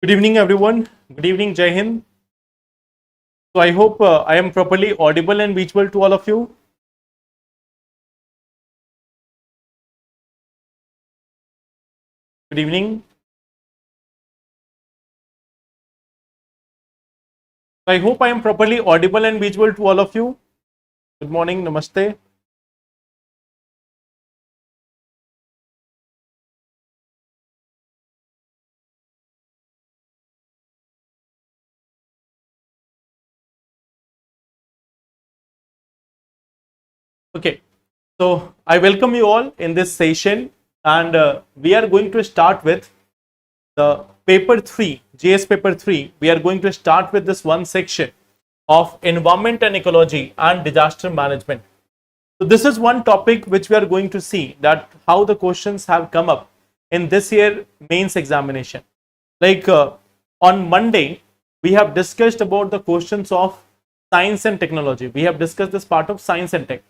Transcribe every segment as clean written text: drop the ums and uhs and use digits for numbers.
Good evening, everyone. Good evening, Jai Hind. So I hope I am properly audible and visible to all of you. Good evening. So I hope I am properly audible and visible to all of you. Good morning. Namaste. Okay. So I welcome you all in this session, and we are going to start with the paper 3, GS paper 3. We are going to start with this one section of environment and ecology and disaster management. So this is one topic which we are going to see that how the questions have come up in this year mains examination. Like on Monday, we have discussed about the questions of science and technology. We have discussed this part of science and tech.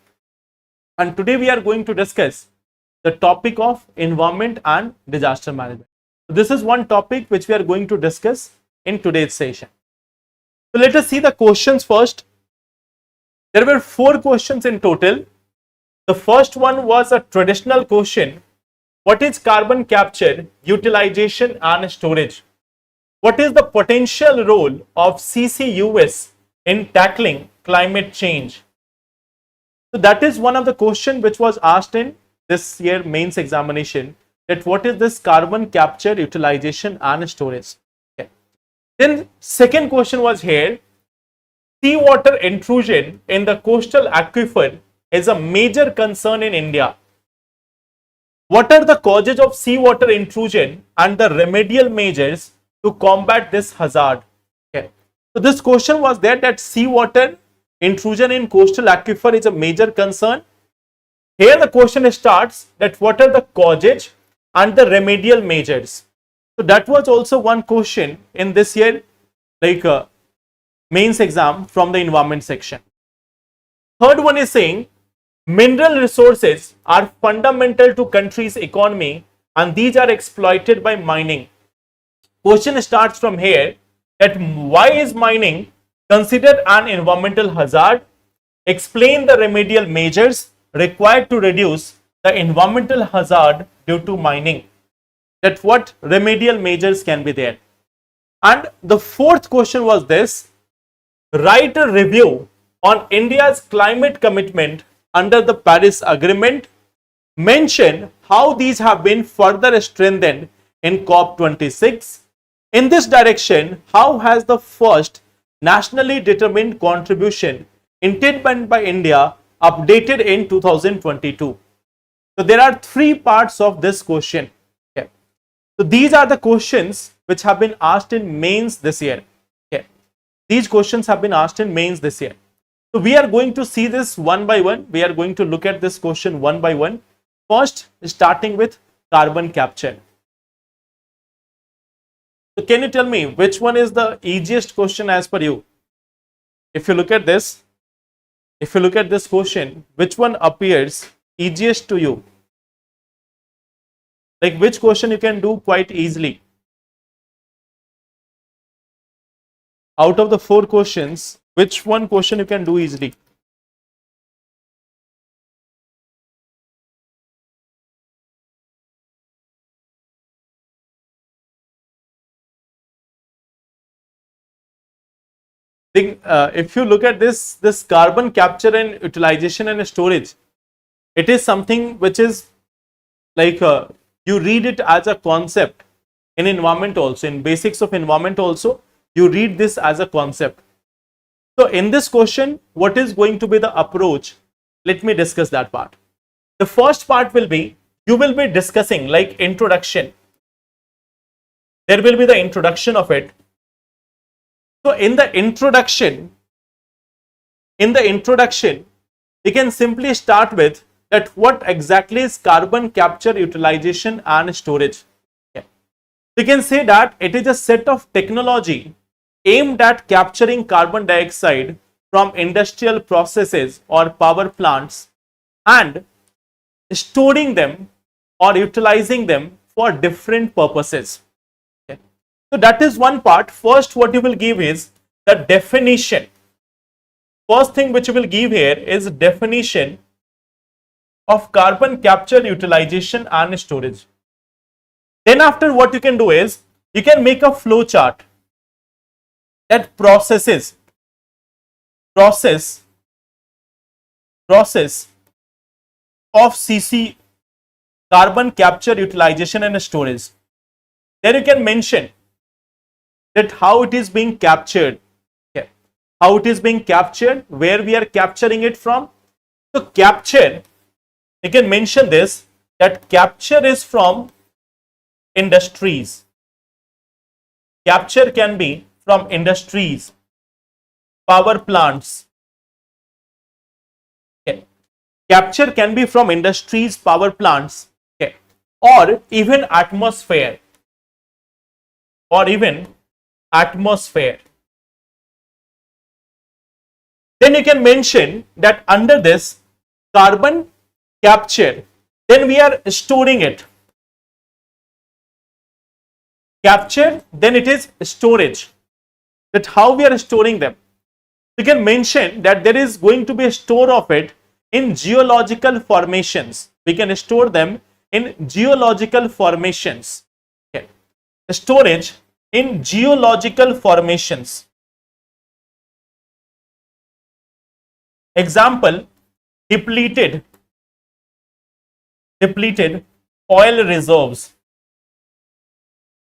And today we are going to discuss the topic of environment and disaster management. So this is one topic which we are going to discuss in today's session. So let us see the questions first. There were 4 questions in total. The first one was a traditional question. What is carbon capture, utilization and storage? What is the potential role of CCUS in tackling climate change? So that is one of the questions which was asked in this year mains examination, that what is this carbon capture, utilization and storage? Okay. Then second question was here, seawater intrusion in the coastal aquifer is a major concern in India. What are the causes of seawater intrusion and the remedial measures to combat this hazard? Okay. So this question was there that seawater intrusion in coastal aquifer is a major concern. Here the question starts that what are the causes and the remedial measures. So that was also one question in this year like mains exam from the environment section. Third one is saying mineral resources are fundamental to country's economy and these are exploited by mining. Question starts from here that why is mining considered an environmental hazard? Explain the remedial measures required to reduce the environmental hazard due to mining. That what remedial measures can be there. And the fourth question was this, write a review on India's climate commitment under the Paris Agreement. Mention how these have been further strengthened in COP26. In this direction, how has the first nationally determined contribution intended by India updated in 2022? So there are 3 parts of this question. Okay. So these are the questions which have been asked in mains this year. Okay. These questions have been asked in mains this year. So we are going to see this one by one. We are going to look at this question one by one. First, starting with carbon capture. So can you tell me which one is the easiest question as per you? If you look at this, question, which one appears easiest to you? Like which question you can do quite easily? Out of the 4 questions, which one question you can do easily? If you look at this carbon capture and utilization and storage, it is something which is like you read it as a concept in environment also, in basics of environment also, you read this as a concept. So in this question, what is going to be the approach? Let me discuss that part. The first part will be, you will be discussing like introduction. There will be the introduction of it. So in the introduction, we can simply start with that what exactly is carbon capture, utilization and storage. Okay. We can say that it is a set of technology aimed at capturing carbon dioxide from industrial processes or power plants and storing them or utilizing them for different purposes. Okay. So that is one part. First, what you will give is the definition. First thing which you will give here is definition of carbon capture, utilization and storage. Then after, what you can do is you can make a flow chart that process of CC, carbon capture, utilization and storage. Then you can mention that how it is being captured, okay, how it is being captured, where we are capturing it from. So capture, you can mention this, that capture is from industries. Capture can be from industries, power plants. Okay. Capture can be from industries, power plants, okay, or even atmosphere. Then you can mention that under this carbon capture, then we are storing it. Capture, then it is storage. That how we are storing them. You can mention that there is going to be a store of it in geological formations. We can store them in geological formations. Okay. Storage in geological formations. Example, depleted oil reserves.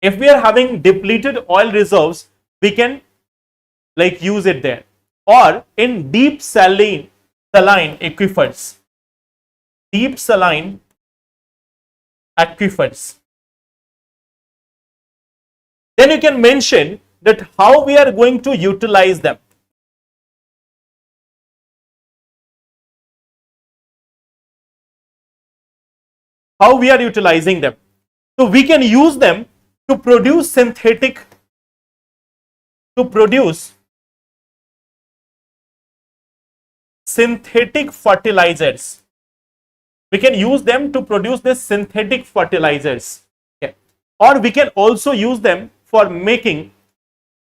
If we are having depleted oil reserves, we can like use it there, or in deep saline aquifers. Deep saline aquifers. Then you can mention that how we are going to utilize them. How we are utilizing them. So we can use them to produce synthetic fertilizers. We can use them to produce this synthetic fertilizers. Okay. Or we can also use them for making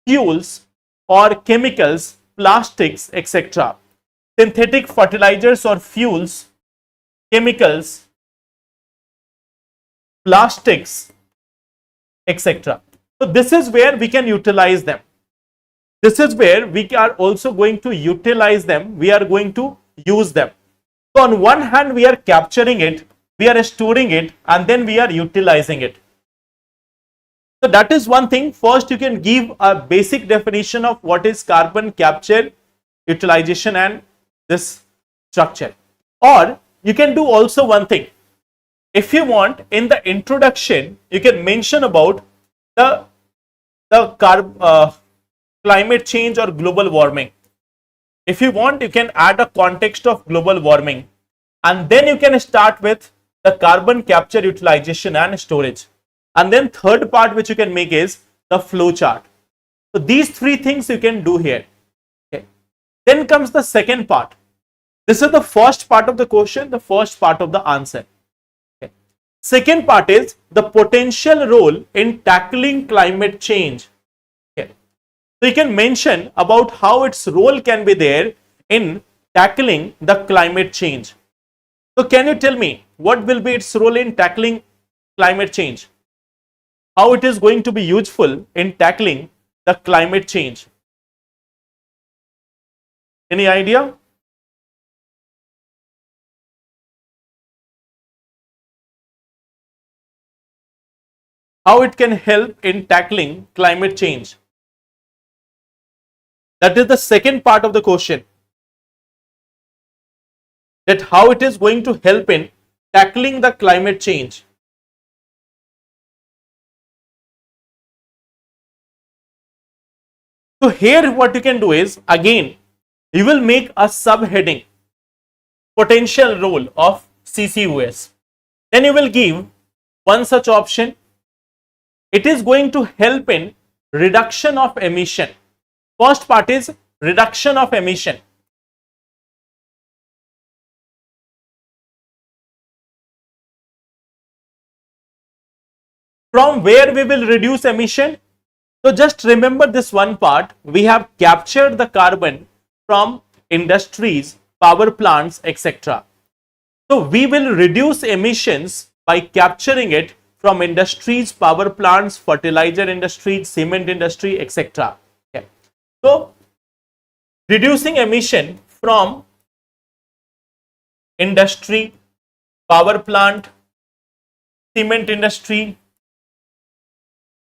fuels or chemicals, plastics, etc. Synthetic fertilizers or fuels, chemicals, plastics, etc. So this is where we can utilize them. This is where we are also going to utilize them. We are going to use them. So on one hand, we are capturing it, we are storing it, and then we are utilizing it. So that is one thing. First, you can give a basic definition of what is carbon capture, utilization, and this structure. Or you can do also one thing. If you want, in the introduction, you can mention about the climate change or global warming. If you want, you can add a context of global warming, and then you can start with the carbon capture, utilization and storage. And then third part which you can make is the flow chart. So these three things you can do here. Okay. Then comes the second part. This is the first part of the question, the first part of the answer. Okay. Second part is the potential role in tackling climate change. Okay. So you can mention about how its role can be there in tackling the climate change. So can you tell me what will be its role in tackling climate change? How it is going to be useful in tackling the climate change? Any idea? How it can help in tackling climate change? That is the second part of the question. That how it is going to help in tackling the climate change. So here what you can do is, again, you will make a subheading, potential role of CCUS. Then you will give one such option. It is going to help in reduction of emission. First part is reduction of emission. From where we will reduce emission? So just remember this one part. We have captured the carbon from industries, power plants, etc. So we will reduce emissions by capturing it from industries, power plants, fertilizer industry, cement industry, etc. Okay. So reducing emission from industry, power plant, cement industry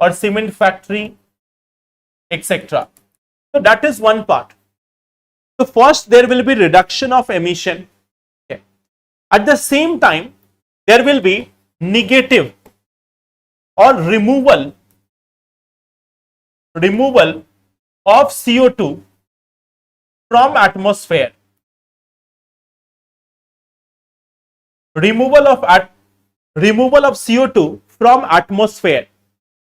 or cement factory, etc. So that is one part. So first there will be reduction of emission. Okay. At the same time, there will be negative or removal of CO2 from atmosphere. Removal of CO2 from atmosphere,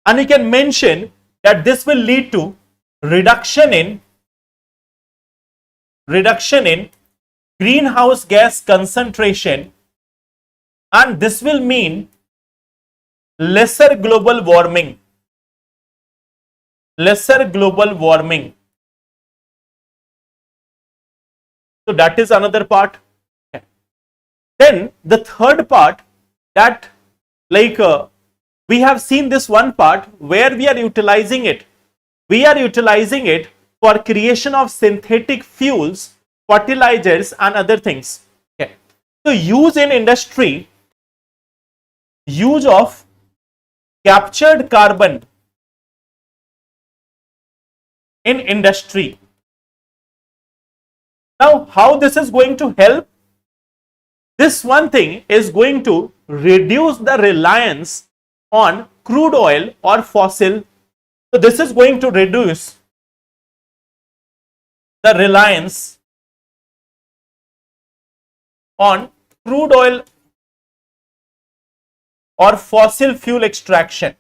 and you can mention that this will lead to reduction in greenhouse gas concentration, and this will mean lesser global warming. So that is another part. Then the third part, that we have seen this one part where we are utilizing it. We are utilizing it for creation of synthetic fuels, fertilizers and other things. Okay. So use in industry, use of captured carbon in industry. Now how this is going to help? This one thing is going to reduce the reliance on crude oil or fossil. So this is going to reduce the reliance on crude oil or fossil fuel extraction.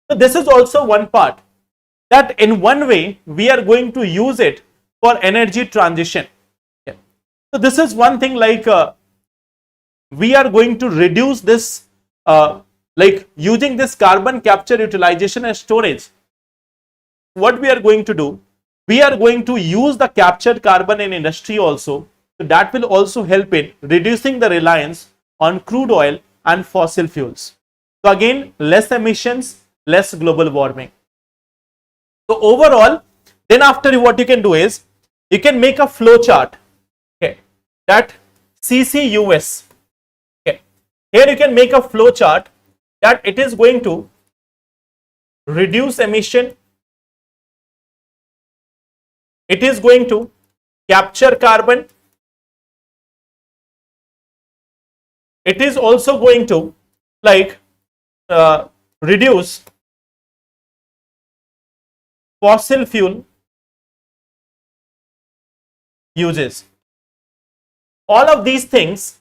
So this is also one part, that in one way we are going to use it for energy transition. Okay. So this is one thing, we are going to reduce this, using this carbon capture, utilization and storage. What we are going to do, we are going to use the captured carbon in industry also. So that will also help in reducing the reliance on crude oil and fossil fuels. So again, less emissions, less global warming. So overall, then after, what you can do is you can make a flow chart. Okay, that CCUS. Okay, here you can make a flow chart that it is going to reduce emission, it is going to capture carbon, it is also going to reduce fossil fuel uses. All of these things,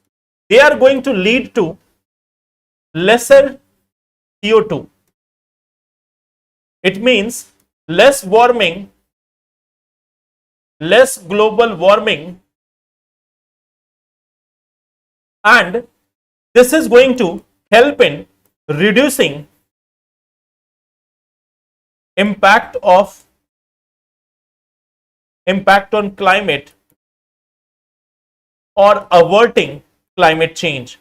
they are going to lead to lesser CO2. It means less warming, less global warming, and this is going to help in reducing impact on climate or averting climate change.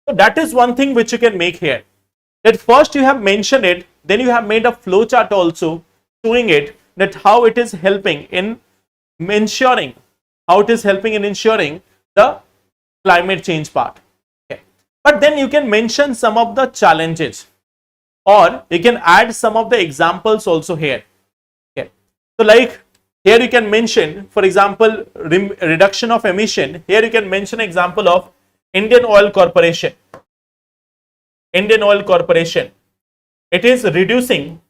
So that is one thing which you can make here. That first you have mentioned it, then you have made a flow chart also showing it, that how it is helping in ensuring the climate change part. Okay. But then you can mention some of the challenges, or you can add some of the examples also here. Okay. So here you can mention, for example, reduction of emission. Here you can mention example of Indian Oil Corporation. It is reducing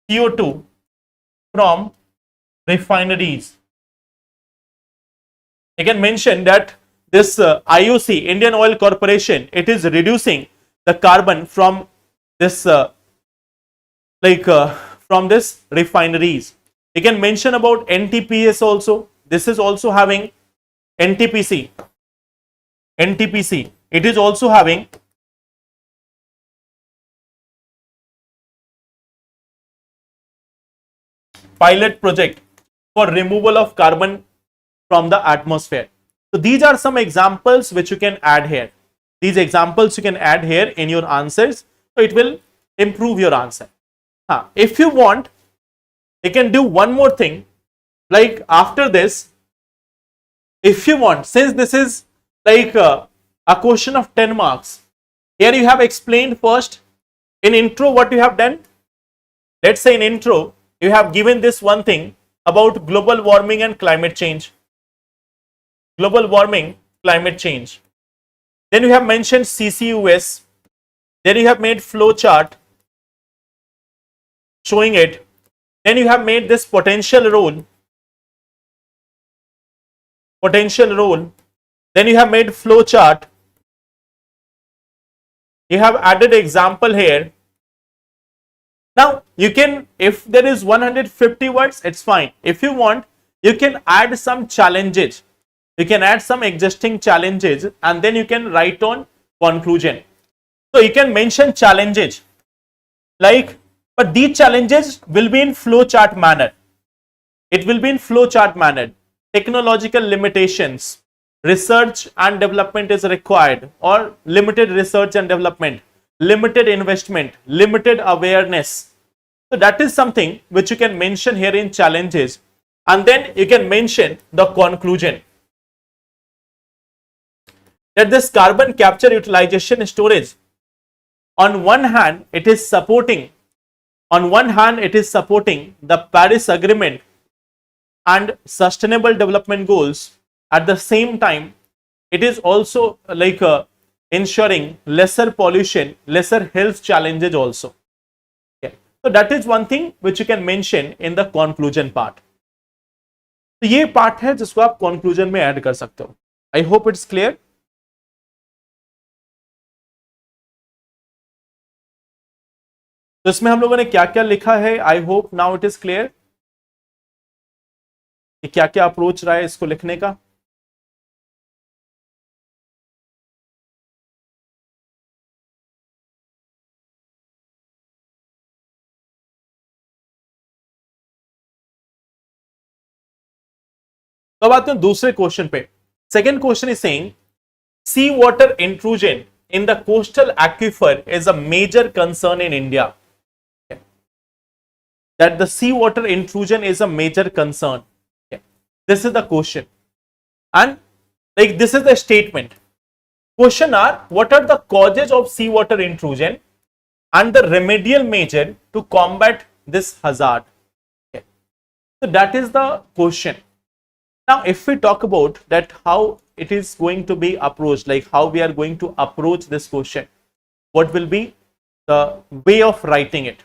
CO2 from refineries. You can mention that this IOC, Indian Oil Corporation, it is reducing the carbon from this from this refineries. You can mention about NTPS also. This is also having NTPC. NTPC. It is also having pilot project for removal of carbon from the atmosphere. So these are some examples which you can add here. These examples you can add here in your answers. So it will improve your answer. If you want, you can do one more thing. Like after this, if you want, since this is like a question of 10 marks, here you have explained first in intro what you have done. Let's say in intro, you have given this one thing about global warming and climate change. Global warming, climate change. Then you have mentioned CCUS. Then you have made flow chart showing it. Then you have made this potential role. Potential role. Then you have made flow chart. You have added example here. Now you can, if there is 150 words, it's fine. If you want, you can add some challenges. You can add some existing challenges and then you can write on conclusion. So you can mention challenges like, but these challenges will be in flow chart manner. It will be in flow chart manner. Technological limitations, research and development is required, or limited research and development, limited investment, limited awareness. So that is something which you can mention here in challenges, and then you can mention the conclusion. That this carbon capture, utilization, storage, on one hand it is supporting the Paris Agreement and sustainable development goals. At the same time, it is also like ensuring lesser pollution, lesser health challenges also. Okay. So that is one thing which you can mention in the conclusion part. तो ये part है जिसको आप conclusion में add कर सकते हो. I hope it's clear. तो इसमें हम लोगों ने क्या क्या लिखा है, I hope now it is clear कि क्या क्या अप्रोच रहा है इसको लिखने का. तो अब आते हैं दूसरे क्वेश्चन पे. Second question is saying sea water intrusion in the coastal aquifer is a major concern in India. That the sea water intrusion is a major concern. Okay. This is the question, and like this is the statement. Question are, what are the causes of sea water intrusion and the remedial measure to combat this hazard? Okay. So that is the question. Now if we talk about that, how it is going to be approached, like how we are going to approach this question, what will be the way of writing it?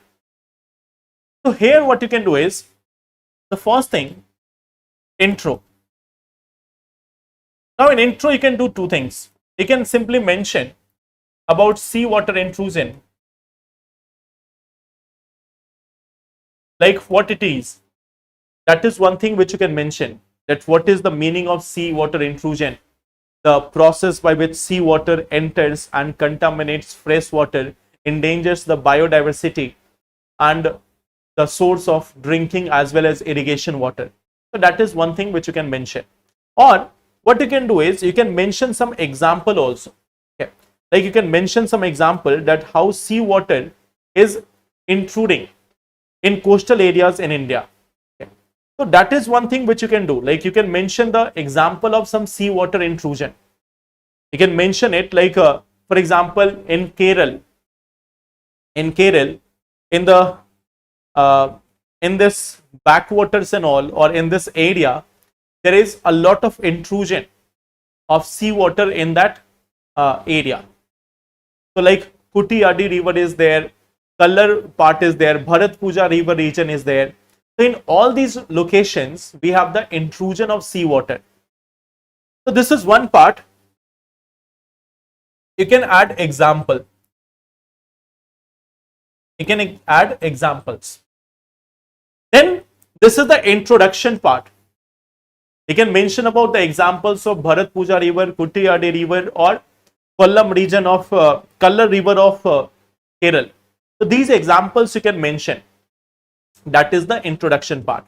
So here what you can do is, the first thing, intro. Now in intro you can do two things. You can simply mention about sea water intrusion, like what it is. That is one thing which you can mention, that what is the meaning of sea water intrusion, the process by which sea water enters and contaminates fresh water, endangers the biodiversity and the source of drinking as well as irrigation water. So that is one thing which you can mention. Or what you can do is, you can mention some example also. Okay. Like you can mention some example that how sea water is intruding in coastal areas in India. Okay. So that is one thing which you can do. Like you can mention the example of some sea water intrusion. You can mention it like for example in Kerala, in the in this backwaters and all, or in this area, there is a lot of intrusion of seawater in that area. So like Kutiyadi river is there, Kallar part is there, Bharat Puja river region is there. So in all these locations, we have the intrusion of seawater. So this is one part. You can add example. You can add examples. Then This is the introduction part. You can mention about the examples of Bharat Puja River, Kuttiyadi River, or Kollam region of Kallar River of Kerala. So these examples you can mention. That is the introduction part.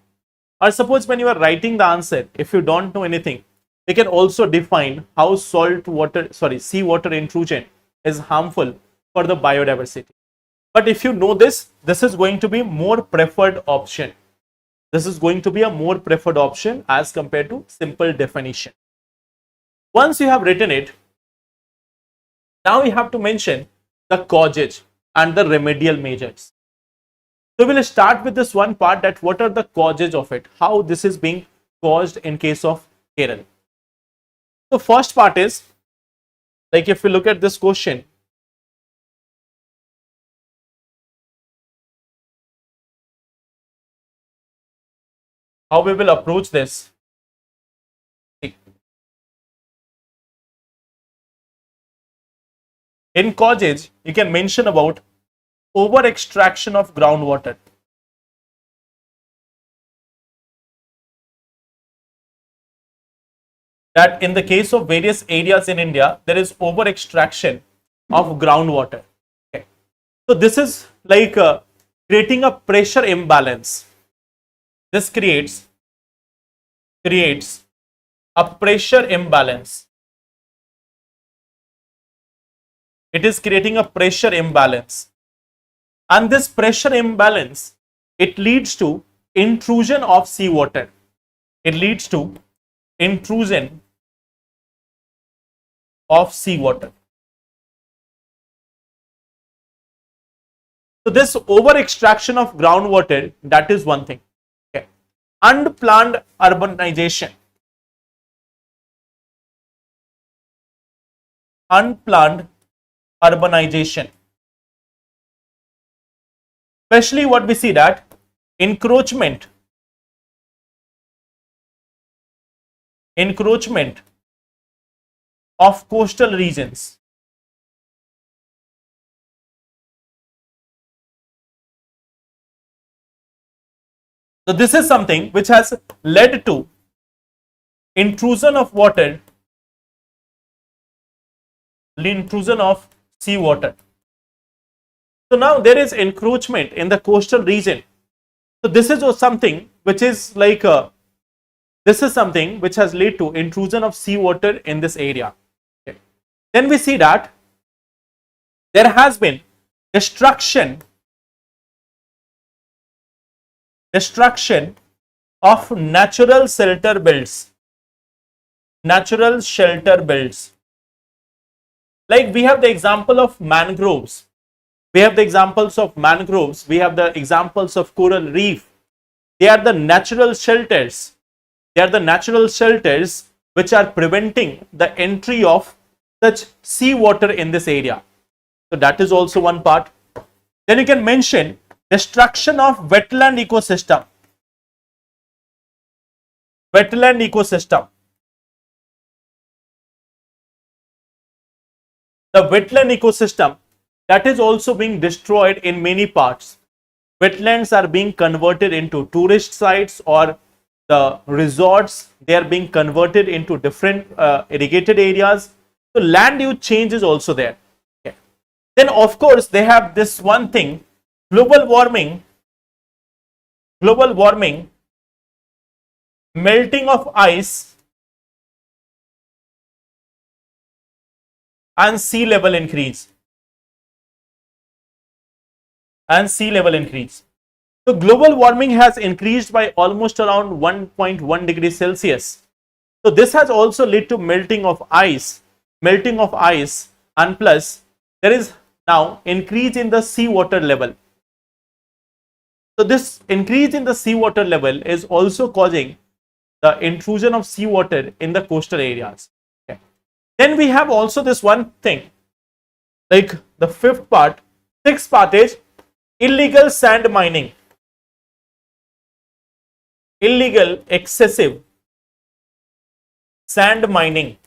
Or suppose when you are writing the answer, if you don't know anything, you can also define how seawater intrusion is harmful for the biodiversity. But if you know this, this is going to be more preferred option. This is going to be a more preferred option as compared to simple definition. Once you have written it, now you have to mention the causes and the remedial measures. So we'll start with this one part, that what are the causes of it, how this is being caused in case of Kerala. So first part is, like if you look at this question, how we will approach this. In causes, you can mention about over extraction of groundwater. That in the case of various areas in India, there is over extraction of groundwater. Okay. So this is like creating a pressure imbalance. This creates a pressure imbalance. It is creating a pressure imbalance. And this pressure imbalance, it leads to intrusion of seawater. It leads to intrusion of seawater. So this over extraction of groundwater, that is one thing. Okay. Unplanned urbanization. Unplanned urbanization. Especially what we see, that encroachment of coastal regions. So this is something which has led to intrusion of water, intrusion of seawater. So now there is encroachment in the coastal region. So this is something which is like this is something which has led to intrusion of seawater in this area. Okay. Then we see that there has been destruction of natural shelter belts. Natural shelter belts. Like we have the example of mangroves. We have the examples of mangroves. We have the examples of coral reef. They are the natural shelters. They are the natural shelters which are preventing the entry of such seawater in this area. So that is also one part. Then you can mention destruction of wetland ecosystem. Wetland ecosystem. The wetland ecosystem, that is also being destroyed in many parts. Wetlands are being converted into tourist sites or the resorts. They are being converted into different irrigated areas. So land use change is also there. Okay. Then of course they have this one thing, global warming, melting of ice, and sea level increase. So global warming has increased by almost around 1.1 degrees Celsius. So this has also led to melting of ice, and plus there is now increase in the seawater level. So this increase in the seawater level is also causing the intrusion of seawater in the coastal areas. Okay. Then we have also this one thing, like the sixth part is illegal sand mining. Illegal, excessive sand mining.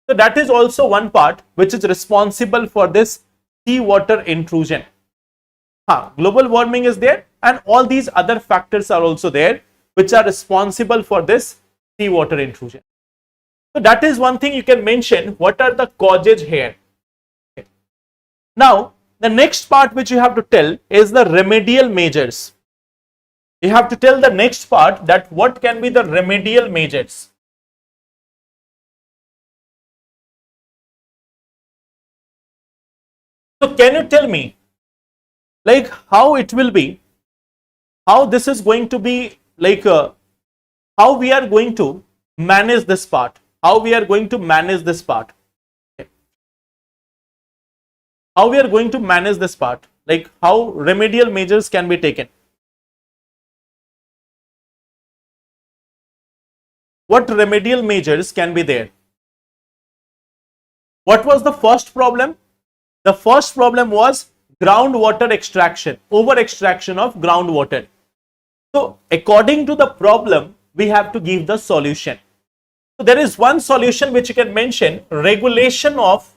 So that is also one part which is responsible for this seawater intrusion. Global warming is there, and all these other factors are also there which are responsible for this seawater intrusion. So that is one thing you can mention, what are the causes here. Okay. Now the next part which you have to tell is the remedial measures. You have to tell the next part, that what can be the remedial measures. So can you tell me, like, how it will be, how this is going to be, like, how we are going to manage this part, how we are going to manage this part, okay. How we are going to manage this part, like how remedial measures can be taken. What remedial measures can be there? What was the first problem? The first problem was groundwater extraction, over extraction of groundwater. So according to the problem, we have to give the solution. So there is one solution which you can mention, regulation of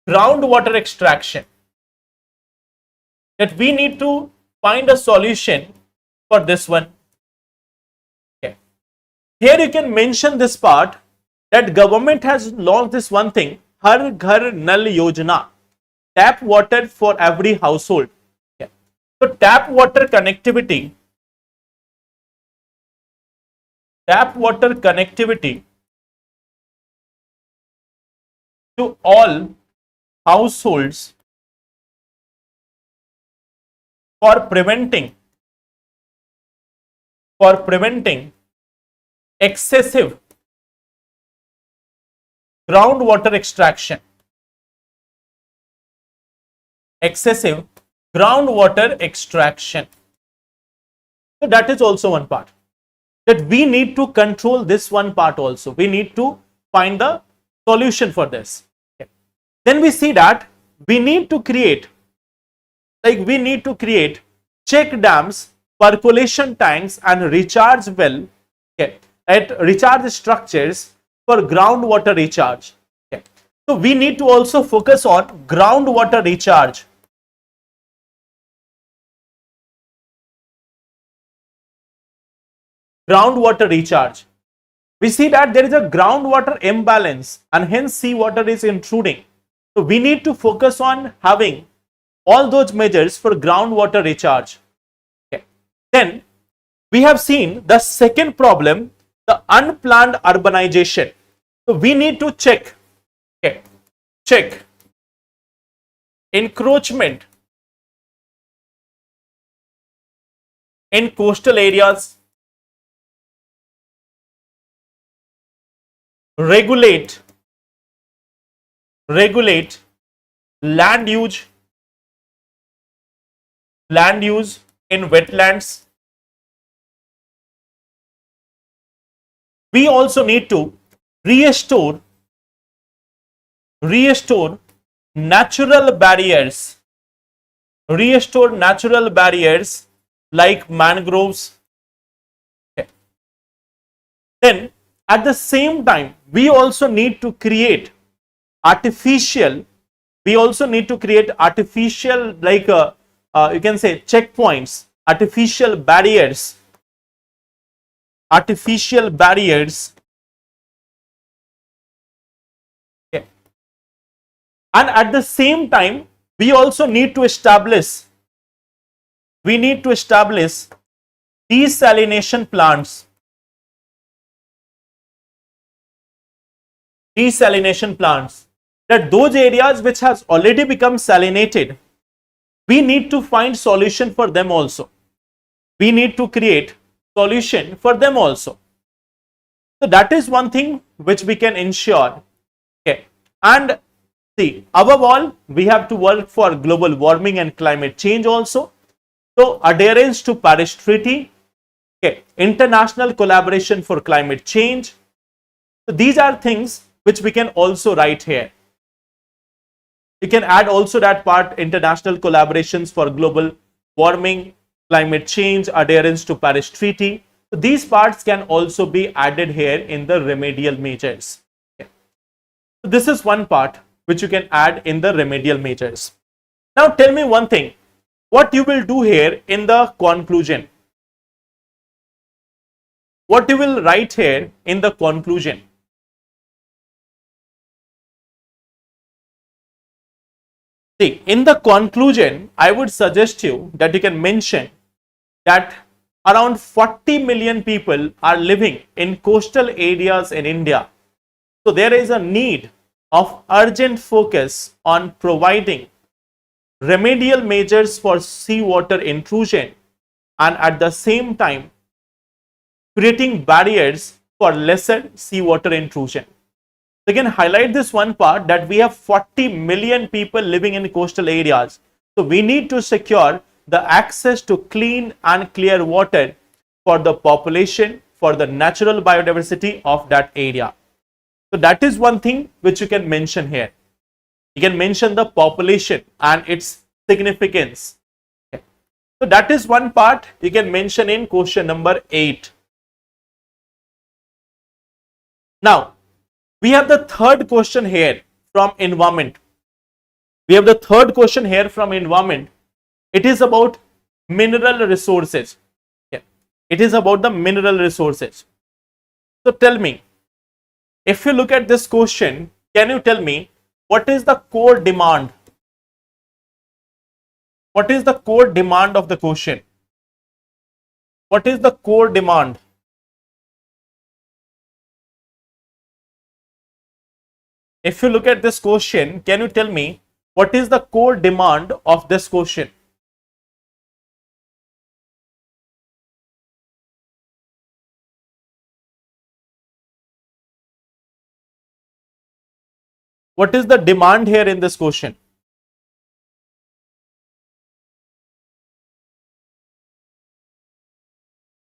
groundwater extraction. That we need to find a solution for this one. Okay. Here you can mention this part, that government has launched this one thing, Har Ghar Nal Yojana, tap water for every household. Okay. So tap water connectivity to all households for preventing excessive groundwater extraction. So that is also one part, that we need to control this one part also. We need to find the solution for this. Okay. Then we see that we need to create check dams, percolation tanks and recharge well, okay, at recharge structures for groundwater recharge. Okay. So we need to also focus on groundwater recharge. We see that there is a groundwater imbalance and hence seawater is intruding. So we need to focus on having all those measures for groundwater recharge. Okay. Then we have seen the second problem, the unplanned urbanization. So we need to check encroachment in coastal areas, regulate land use in wetlands. We also need to restore natural barriers like mangroves. Okay. Then at the same time, we also need to create artificial, like you can say checkpoints, artificial barriers. Okay. And at the same time, we also need to establish desalination plants. That those areas which has already become salinated, we need to find solution for them also. We need to create solution for them also. So that is one thing which we can ensure. Okay. And see, above all, we have to work for global warming and climate change also. So adherence to Paris Treaty, okay, international collaboration for climate change. So these are things which we can also write here. You can add also that part, international collaborations for global warming, climate change, adherence to Paris Treaty. So these parts can also be added here in the remedial measures. Okay. So this is one part which you can add in the remedial measures. Now tell me one thing, what you will do here in the conclusion? What you will write here in the conclusion? See, in the conclusion, I would suggest you that you can mention that around 40 million people are living in coastal areas in India. So there is a need of urgent focus on providing remedial measures for seawater intrusion and at the same time creating barriers for lesser seawater intrusion. So again, highlight this one part that we have 40 million people living in coastal areas. So we need to secure the access to clean and clear water for the population, for the natural biodiversity of that area. So that is one thing which you can mention here. You can mention the population and its significance. Okay. So that is one part you can mention in question number 8. Now, we have the third question here from environment. We have the third question here from environment. It is about mineral resources. Yeah. It is about the mineral resources. So tell me, if you look at this question, can you tell me what is the core demand? What is the core demand of the question? What is the core demand? If you look at this question, can you tell me what is the core demand of this question? What is the demand here in this question?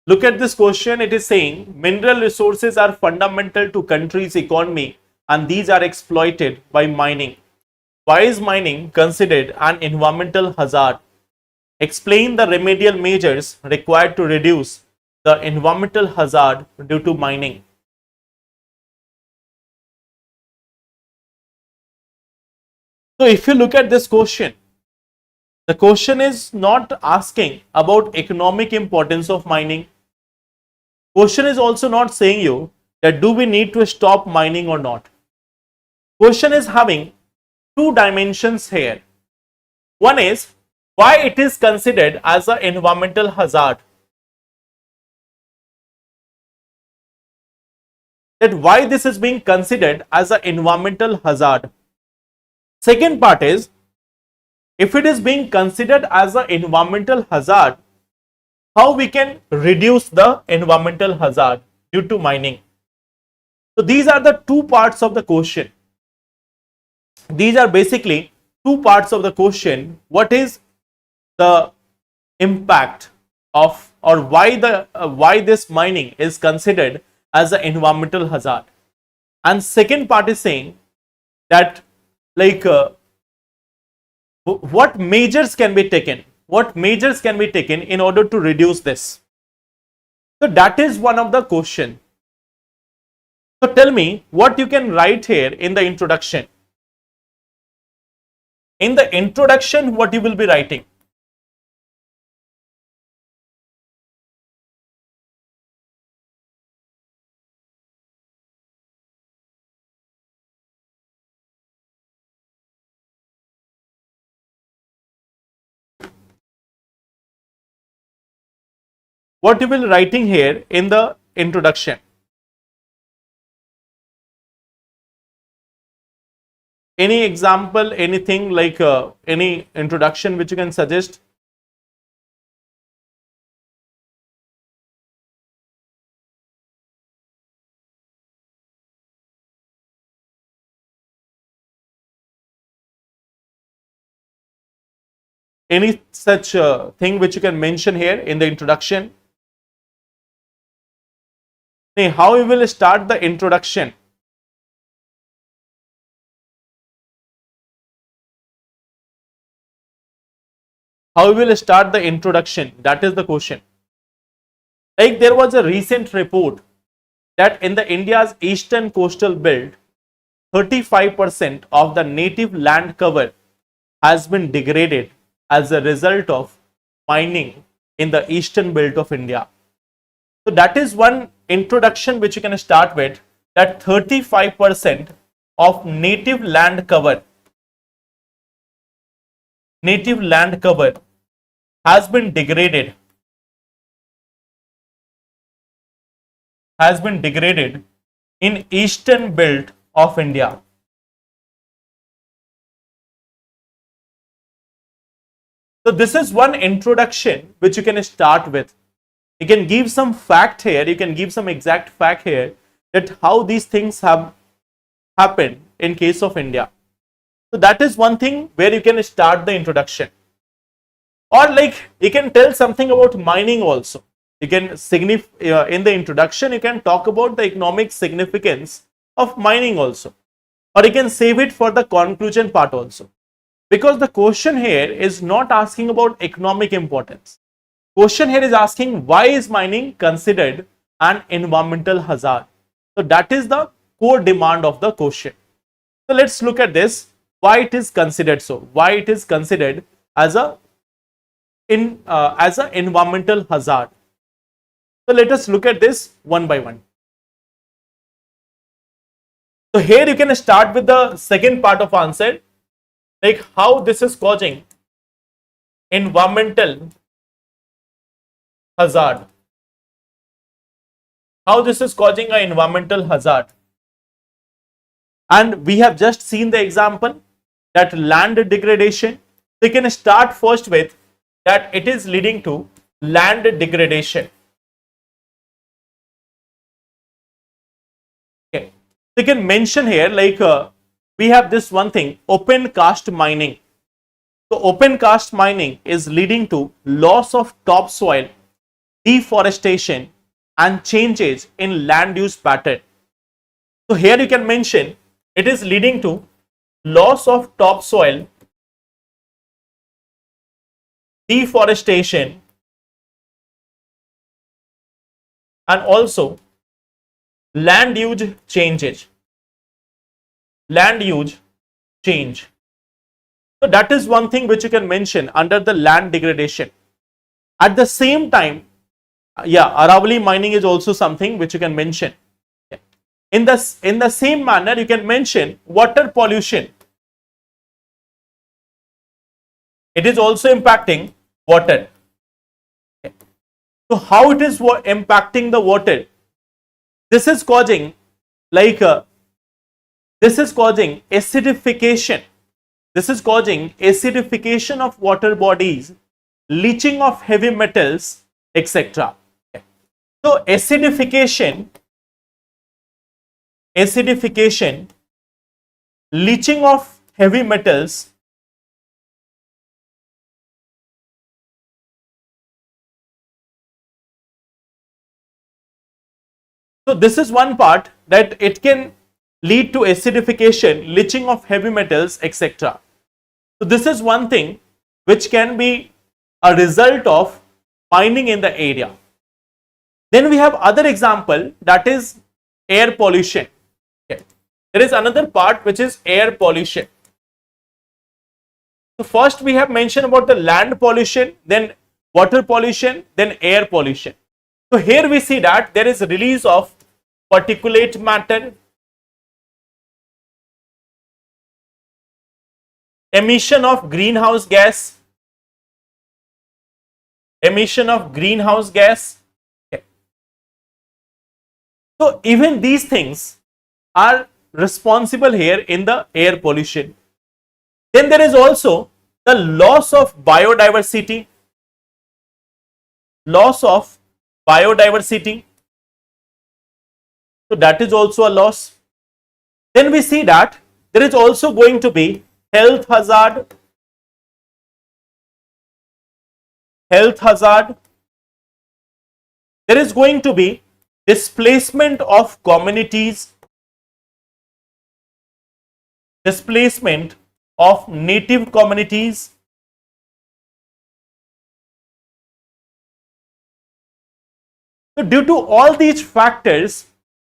Look at this question. It is saying mineral resources are fundamental to country's economy and these are exploited by mining. Why is mining considered an environmental hazard? Explain the remedial measures required to reduce the environmental hazard due to mining. So if you look at this question, the question is not asking about economic importance of mining. Question is also not saying you that do we need to stop mining or not. Question is having two dimensions here. One is why it is considered as an environmental hazard. That why this is being considered as an environmental hazard. Second part is, if it is being considered as an environmental hazard, how we can reduce the environmental hazard due to mining. So these are the two parts of the question. These are basically two parts of the question. What is the impact of or why this mining is considered as an environmental hazard? And second part is saying that what measures can be taken? What measures can be taken in order to reduce this? So that is one of the question. So tell me what you can write here in the introduction. In the introduction, what you will be writing? What you will be writing here in the introduction? Any example, anything like any introduction which you can suggest? Any such thing which you can mention here in the introduction? How you will start the introduction? How you will start the introduction? That is the question. Like there was a recent report that in the India's eastern coastal belt, 35% of the native land cover has been degraded as a result of mining in the eastern belt of India. So that is one introduction which you can start with, that 35% of native land cover has been degraded in eastern belt of India. So this is one introduction which you can start with. You can give some fact here, you can give some exact fact here, that how these things have happened in case of India. So that is one thing where you can start the introduction. Or like you can tell something about mining also. You can in the introduction you can talk about the economic significance of mining also, or you can save it for the conclusion part also, because the question here is not asking about economic importance. Question here is asking, why is mining considered an environmental hazard? So that is the core demand of the question. So let's look at this, why it is considered so, why it is considered as a as an environmental hazard. So let us look at this one by one. So here you can start with the second part of answer, like how this is causing environmental hazard. How this is causing an environmental hazard. And we have just seen the example, that land degradation. So you can start first with that it is leading to land degradation. Okay. So you can mention here, like we have this one thing, open cast mining. So open cast mining is leading to loss of topsoil, deforestation and changes in land use pattern. So here you can mention it is leading to loss of topsoil, deforestation and also land use changes. Land use change. So that is one thing which you can mention under the land degradation. At the same time, Aravali mining is also something which you can mention. In the same manner, you can mention water pollution. It is also impacting water. So how it is impacting the water? This is causing acidification. This is causing acidification of water bodies, leaching of heavy metals, etc. So acidification, leaching of heavy metals, so this is one part, that it can lead to acidification, leaching of heavy metals, etc. So this is one thing which can be a result of mining in the area. Then we have other example, that is air pollution. Okay. There is another part which is air pollution. So first we have mentioned about the land pollution, then water pollution, then air pollution. So here we see that there is a release of particulate matter, emission of greenhouse gas, Okay. So even these things are responsible here in the air pollution. Then there is also the loss of biodiversity. So that is also a loss. Then we see that there is also going to be health hazard. There is going to be displacement of communities, displacement of native communities. So due to all these factors,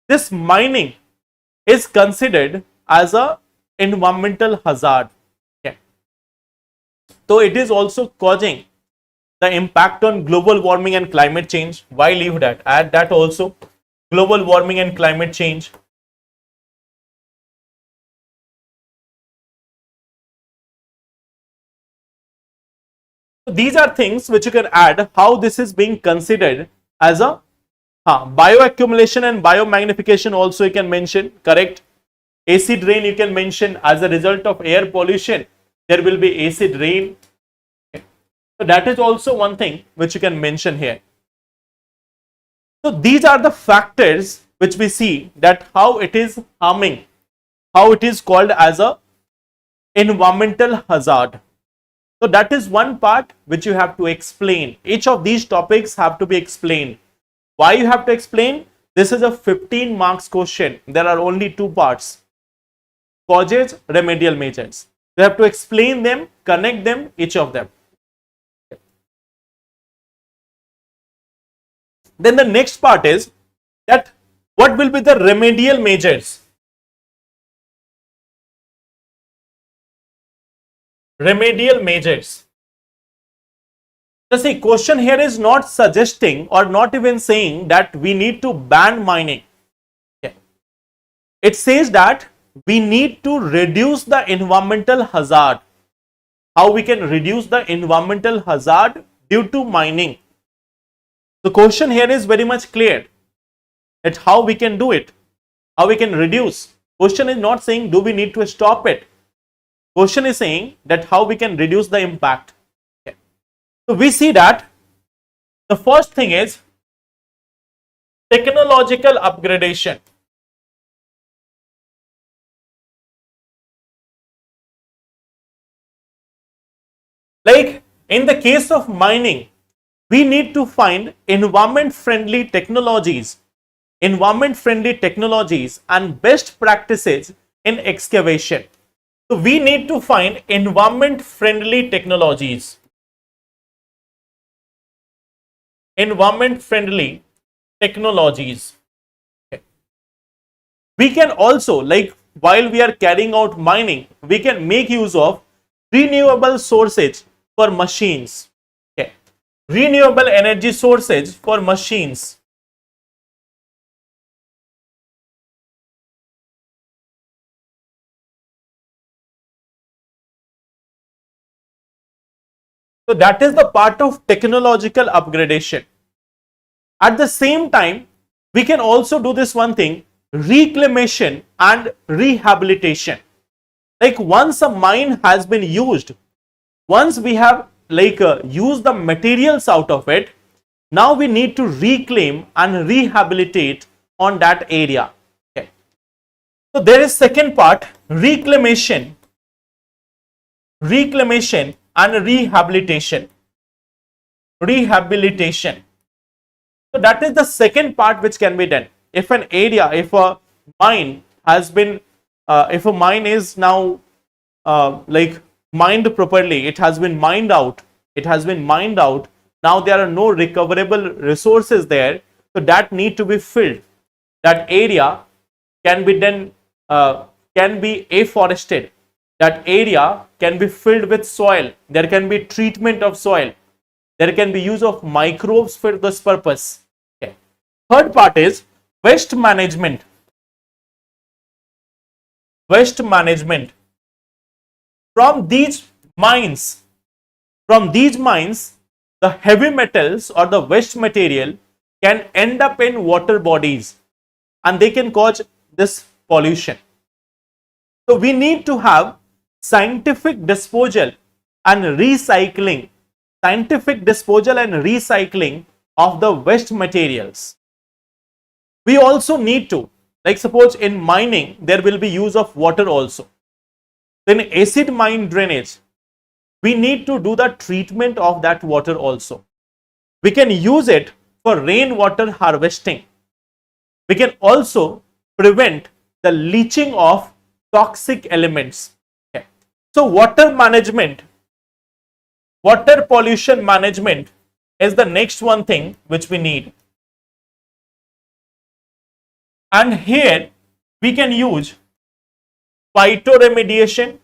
this mining is considered as a environmental hazard. Okay. So it is also causing the impact on global warming and climate change. Why leave that? Add that also. Global warming and climate change. So these are things which you can add, how this is being considered as a bioaccumulation and biomagnification also you can mention, correct? Acid rain you can mention, as a result of air pollution there will be acid rain. So that is also one thing which you can mention here. So these are the factors which we see that how it is harming, how it is called as a environmental hazard. So that is one part which you have to explain. Each of these topics have to be explained. Why you have to explain? This is a 15 marks question. There are only two parts: causes, remedial measures. You have to explain them, connect them, each of them. Then the next part is that what will be the remedial measures? Remedial measures. So see, question here is not suggesting or not even saying that we need to ban mining. Okay. It says that we need to reduce the environmental hazard. How we can reduce the environmental hazard due to mining? The question here is very much clear that how we can do it, how we can reduce. Question is not saying do we need to stop it. Question is saying that how we can reduce the impact. Okay. So we see that the first thing is technological upgradation. Like in the case of mining, we need to find environment friendly technologies and best practices in excavation. So we need to find environment friendly technologies. Environment friendly technologies. Okay. We can also, like while we are carrying out mining, we can make use of renewable sources for machines. Okay. Renewable energy sources for machines. So that is the part of technological upgradation. At the same time, we can also do this one thing: reclamation and rehabilitation. Like once a mine has been used, once we have used the materials out of it, now we need to reclaim and rehabilitate on that area. Okay. So there is second part: reclamation and rehabilitation. So that is the second part which can be done. If an area, if a mine has been, if a mine is now mined properly, it has been mined out. Now there are no recoverable resources there, so that need to be filled. That area can be then can be afforested. That area can be filled with soil. There can be treatment of soil. There can be use of microbes for this purpose. Okay. Third part is waste management. From these mines, the heavy metals or the waste material can end up in water bodies and they can cause this pollution. So we need to have scientific disposal and recycling of the waste materials. We also need to, like suppose in mining there will be use of water also. Then acid mine drainage, we need to do the treatment of that water also. We can use it for rainwater harvesting. We can also prevent the leaching of toxic elements. Okay. So water pollution management is the next one thing which we need. And here we can use phytoremediation,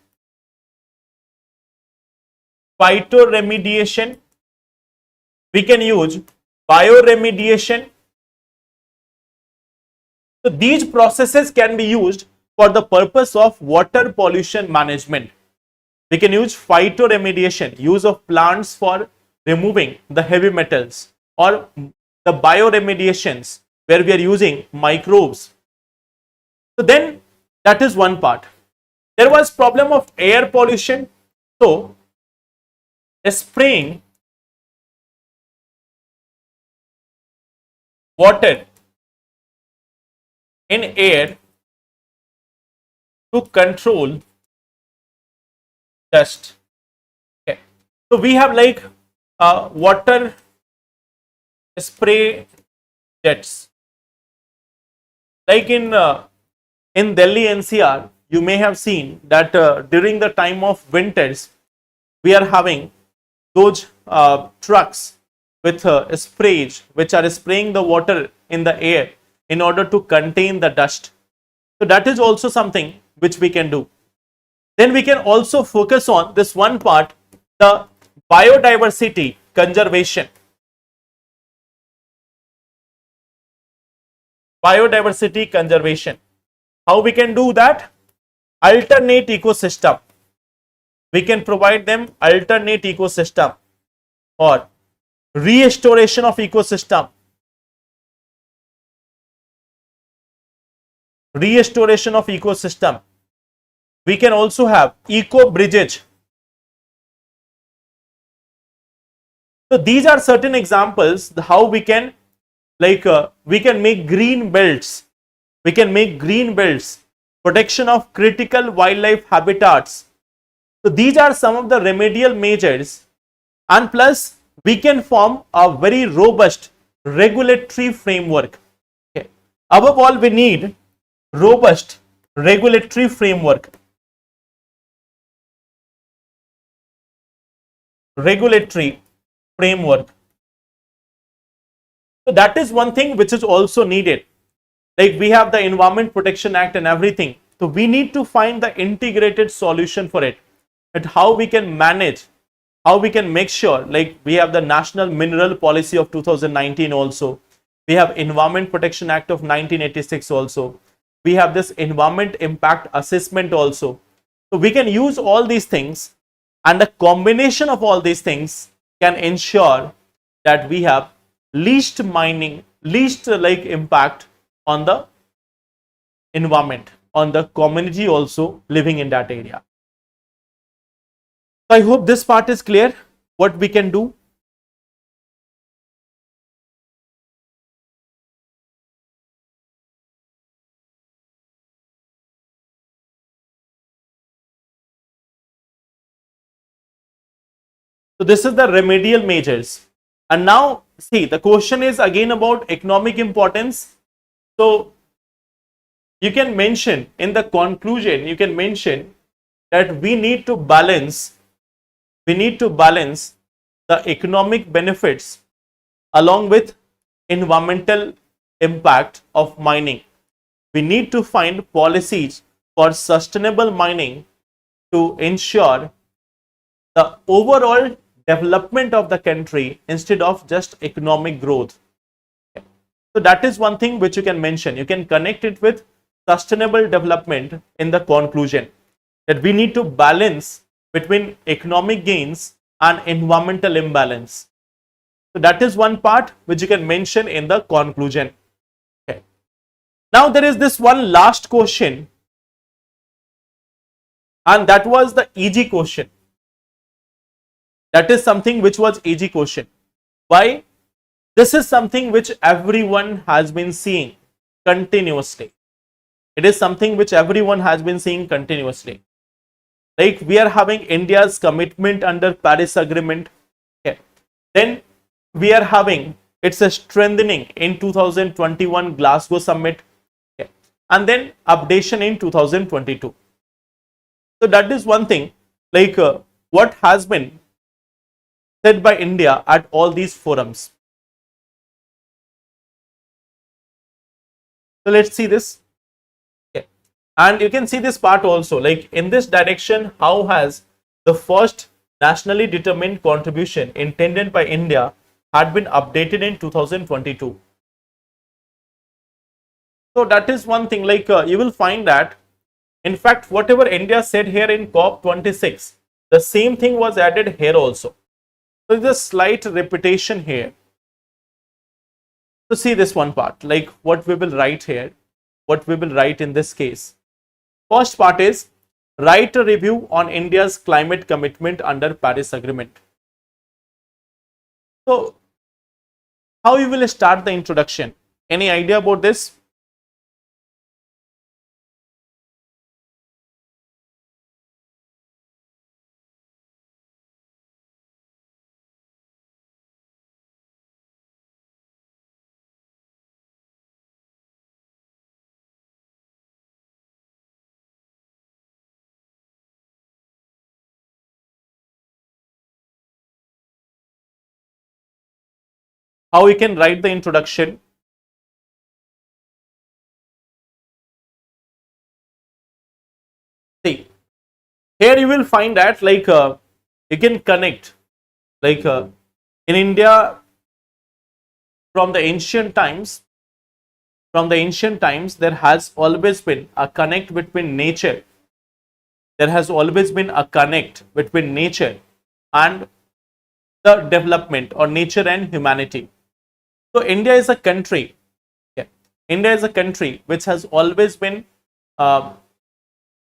phytoremediation, we can use bioremediation. So these processes can be used for the purpose of water pollution management. We can use phytoremediation, use of plants for removing the heavy metals, or the bioremediations where we are using microbes. So then that is one part. There was problem of air pollution. So spraying water in air to control dust. Okay. So we have like water spray jets. Like in Delhi NCR, you may have seen that during the time of winters, we are having those trucks with sprays which are spraying the water in the air in order to contain the dust. So that is also something which we can do. Then we can also focus on this one part, the biodiversity conservation. Biodiversity conservation. How we can do that? Alternate ecosystem. We can provide them alternate ecosystem or restoration of ecosystem. Restoration of ecosystem. We can also have eco bridges. So these are certain examples how we can we can make green belts. We can make green belts, protection of critical wildlife habitats. So these are some of the remedial measures, and plus we can form a very robust regulatory framework. Okay. Above all, we need robust regulatory framework. Regulatory framework. So that is one thing which is also needed. Like we have the Environment Protection Act and everything. So we need to find the integrated solution for it. And how we can manage, how we can make sure, like we have the National Mineral Policy of 2019 also. We have Environment Protection Act of 1986 also. We have this Environment Impact Assessment also. So we can use all these things, and the combination of all these things can ensure that we have least mining, least impact on the environment, on the community also living in that area. So I hope this part is clear, what we can do. So this is the remedial measures. And now see, the question is again about economic importance. So you can mention in the conclusion, you can mention that we need to balance the economic benefits along with environmental impact of mining. We need to find policies for sustainable mining to ensure the overall development of the country instead of just economic growth. So that is one thing which you can mention. You can connect it with sustainable development in the conclusion, that we need to balance between economic gains and environmental imbalance. So that is one part which you can mention in the conclusion. Okay. Now there is this one last question, and that was the easy question. That is something which was easy question. Why? This is something which everyone has been seeing continuously. It is something which everyone has been seeing continuously. Like we are having India's commitment under Paris Agreement. Okay. Then we are having its a strengthening in 2021 Glasgow Summit. Okay. And then updation in 2022. So that is one thing, like what has been said by India at all these forums. So let's see this. Okay. And you can see this part also, like in this direction, how has the first nationally determined contribution intended by India had been updated in 2022. So that is one thing, like you will find that in fact whatever India said here in COP26, the same thing was added here also. So there's a slight repetition here. So see this one part, like what we will write here, what we will write in this case. First part is write a review on India's climate commitment under Paris Agreement. So how you will start the introduction? Any idea about this? How you can write the introduction? See, here you will find that like you can connect like in India from the ancient times, there has always been a connect between nature. There has always been a connect between nature and the development, or nature and humanity. So India is a country. Yeah, India is a country which has always been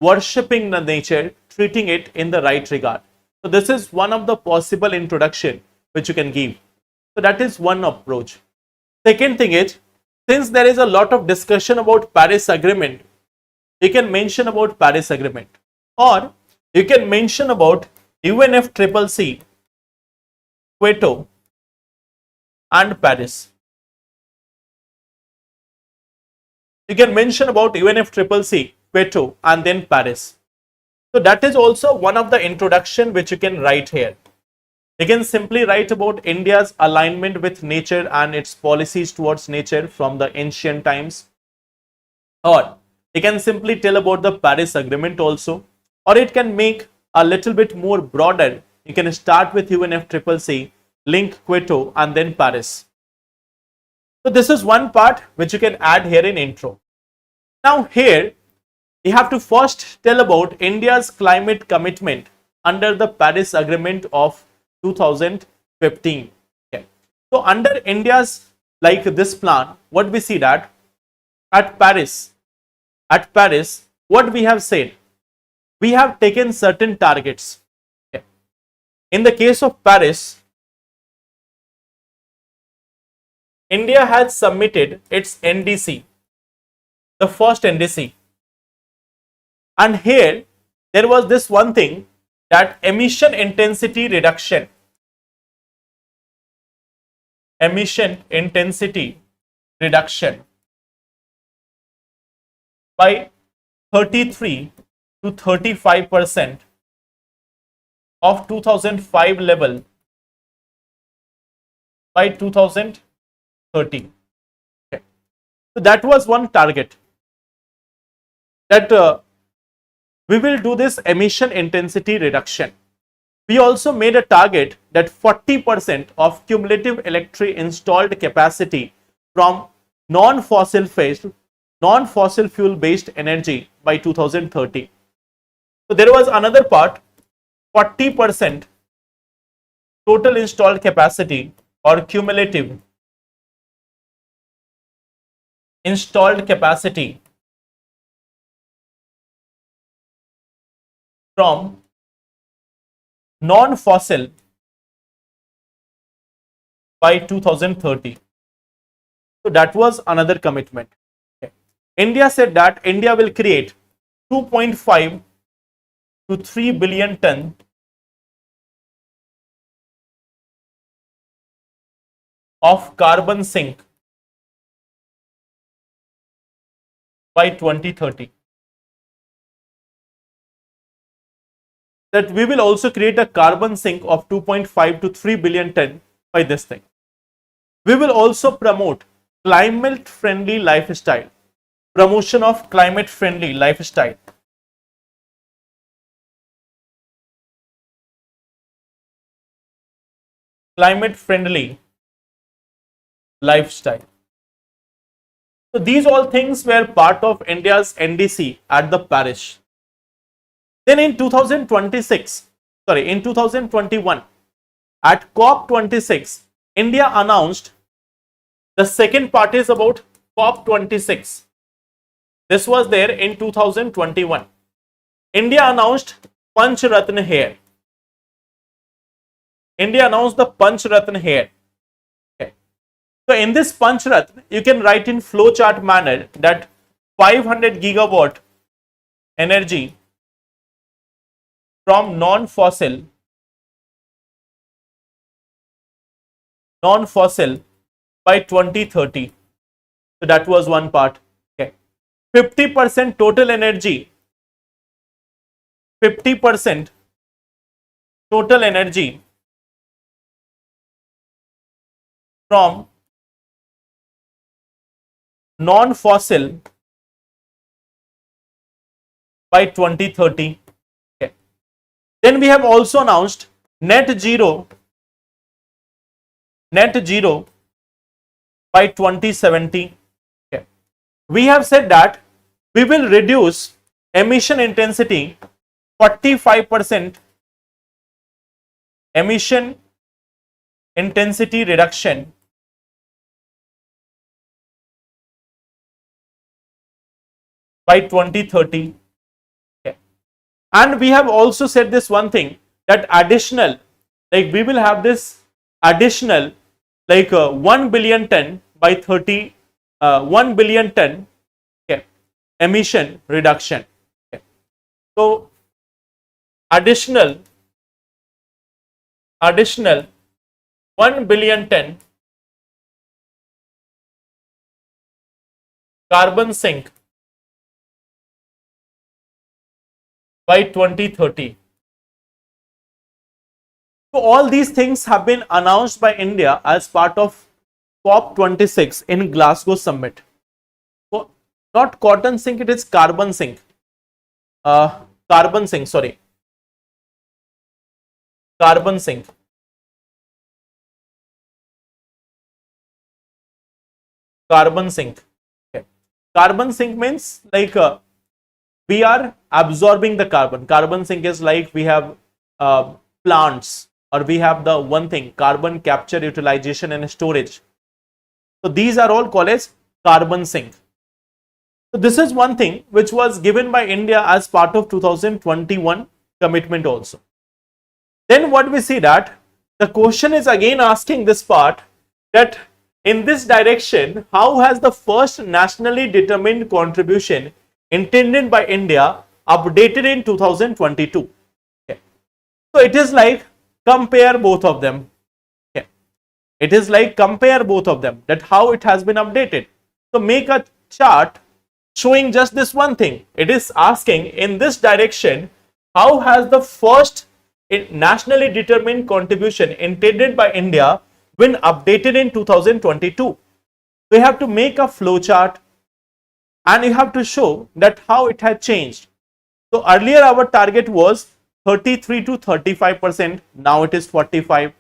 worshipping the nature, treating it in the right regard. So this is one of the possible introduction which you can give. So that is one approach. Second thing is, since there is a lot of discussion about Paris Agreement, you can mention about Paris Agreement, or you can mention about UNFCCC, Kyoto and Paris. You can mention about UNFCCC, Kyoto and then Paris. So that is also one of the introduction which you can write here. You can simply write about India's alignment with nature and its policies towards nature from the ancient times. Or you can simply tell about the Paris Agreement also. Or it can make a little bit more broader. You can start with UNFCCC, link Kyoto and then Paris. So this is one part which you can add here in intro. Now here you have to first tell about India's climate commitment under the Paris Agreement of 2015. Okay. So under India's like this plan, what we see that at Paris, what we have said, we have taken certain targets. Okay. In the case of Paris, India has submitted its NDC, the first NDC. And here there was this one thing, that emission intensity reduction. Emission intensity reduction by 33 to 35% of 2005 level by 2030. Okay. So that was one target, that we will do this emission intensity reduction. We also made a target that 40% of cumulative electric installed capacity from non-fossil fuel based energy by 2030. So there was another part, 40% total installed capacity or cumulative installed capacity from non-fossil by 2030. So that was another commitment. Okay. India said that India will create 2.5 to 3 billion ton of carbon sink by 2030. That we will also create a carbon sink of 2.5 to 3 billion ton by this thing. We will also promote climate friendly lifestyle, promotion of climate friendly lifestyle. climate friendly lifestyle. So these all things were part of India's NDC at the Paris. Then in 2021, at COP26, India announced the second part is about COP26. This was there in 2021. India announced Panch Ratna here. India announced the Panch Ratna here. Okay. So in this Panch Ratna, you can write in flowchart manner that 500 gigawatt energy from non-fossil by 2030. So that was one part. Okay. 50% total energy. 50% total energy from non-fossil by 2030. Okay. Then we have also announced net zero by 2070. Okay. We have said that we will reduce emission intensity 45%, emission intensity reduction by 2030. Okay. And we have also said this one thing, that additional, like we will have this additional 1 billion ton by 1 billion ton, okay, emission reduction. Okay. So additional 1 billion ton carbon sink by 2030. So all these things have been announced by India as part of COP26 in Glasgow summit. So not cotton sink, it is carbon sink. Carbon sink, sorry. Carbon sink. Carbon sink. Okay. Carbon sink means we are absorbing the carbon. Carbon sink is like we have plants, or we have the one thing, carbon capture, utilization and storage. So these are all called as carbon sink. So this is one thing which was given by India as part of 2021 commitment also. Then what we see that the question is again asking this part, that in this direction, how has the first nationally determined contribution intended by India updated in 2022? Okay. So it is like compare both of them. Okay. It is like compare both of them, that how it has been updated. So make a chart showing just this one thing. It is asking in this direction, how has the first nationally determined contribution intended by India been updated in 2022? We have to make a flow chart and you have to show that how it had changed. So earlier our target was 33 to 35%, now it is 45.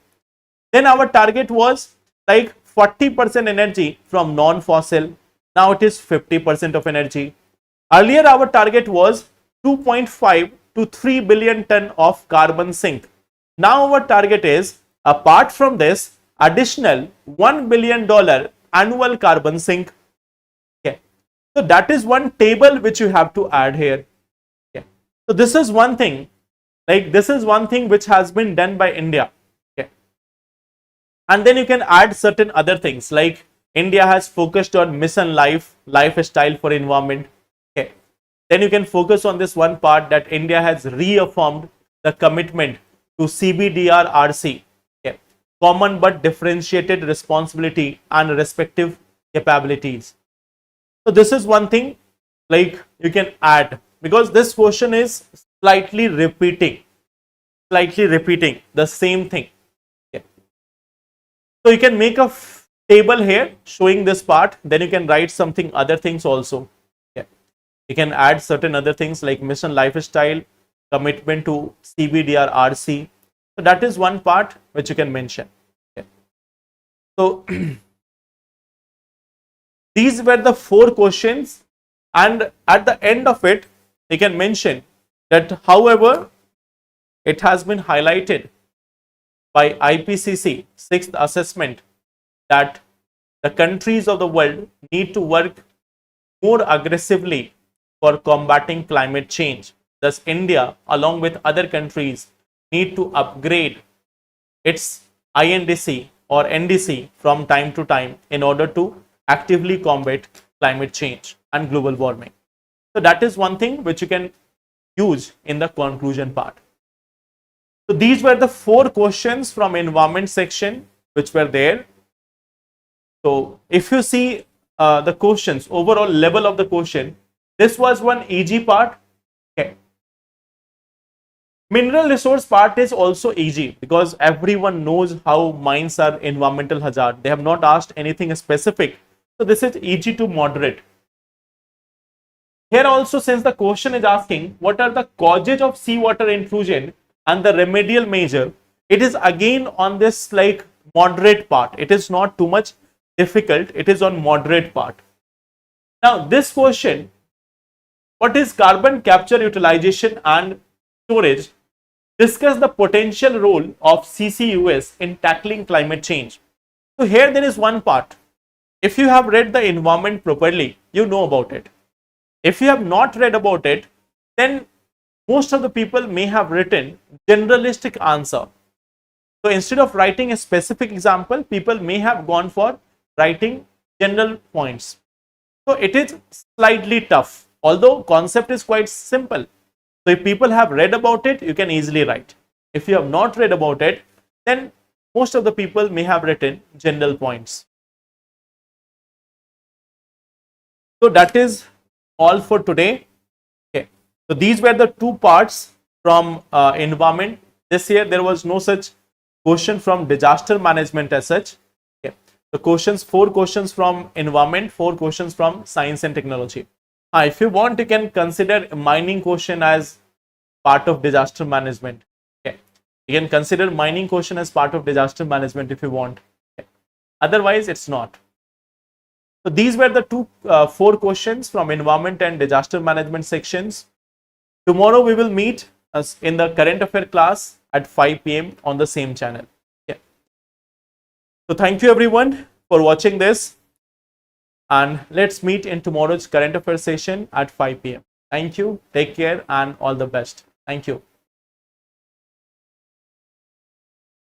Then our target was like 40% energy from non-fossil, now it is 50% of energy. Earlier our target was 2.5 to 3 billion ton of carbon sink. Now our target is, apart from this, additional $1 billion annual carbon sink. Okay. So that is one table which you have to add here. Okay. So this is one thing, this is one thing which has been done by India. Okay. And then you can add certain other things, like India has focused on mission lifestyle for environment. Okay. Then you can focus on this one part, that India has reaffirmed the commitment to CBDRRC, okay, common but differentiated responsibility and respective capabilities. So this is one thing you can add, because this question is slightly repeating the same thing. Okay. So you can make a table here showing this part, then you can write something other things also. You can add certain other things like mission lifestyle, commitment to CBDRRC. So that is one part which you can mention. So these were the 4 questions, and at the end of it, they can mention that, however, it has been highlighted by IPCC 6th assessment that the countries of the world need to work more aggressively for combating climate change. Thus, India, along with other countries, need to upgrade its INDC or NDC from time to time in order to actively combat climate change and global warming. So that is one thing which you can use in the conclusion part. So these were the 4 questions from environment section which were there. So if you see the questions, overall level of the question, this was one easy part. Okay. Mineral resource part is also easy because everyone knows how mines are environmental hazard. They have not asked anything specific. So this is easy to moderate. Here also, since the question is asking what are the causes of seawater intrusion and the remedial measure, it is again on this like moderate part. It is not too much difficult. It is on moderate part. Now this question, what is carbon capture, utilization and storage? Discuss the potential role of CCUS in tackling climate change. So here there is one part. If you have read the environment properly, you know about it. If you have not read about it, then most of the people may have written generalistic answer. So instead of writing a specific example, people may have gone for writing general points. So it is slightly tough, although concept is quite simple. So if people have read about it, you can easily write. If you have not read about it, then most of the people may have written general points. So that is all for today. Okay. So these were the 2 parts from environment. This year there was no such question from disaster management as such. Okay. The questions, 4 questions from environment, 4 questions from science and technology. If you want, you can consider mining question as part of disaster management. Okay. You can consider mining question as part of disaster management if you want. Okay. Otherwise, it's not. So these were the 4 questions from environment and disaster management sections. Tomorrow we will meet us in the current affair class at 5 p.m. on the same channel. Yeah. So thank you everyone for watching this, and let's meet in tomorrow's current affairs session at 5 p.m. Thank you, take care and all the best. Thank you.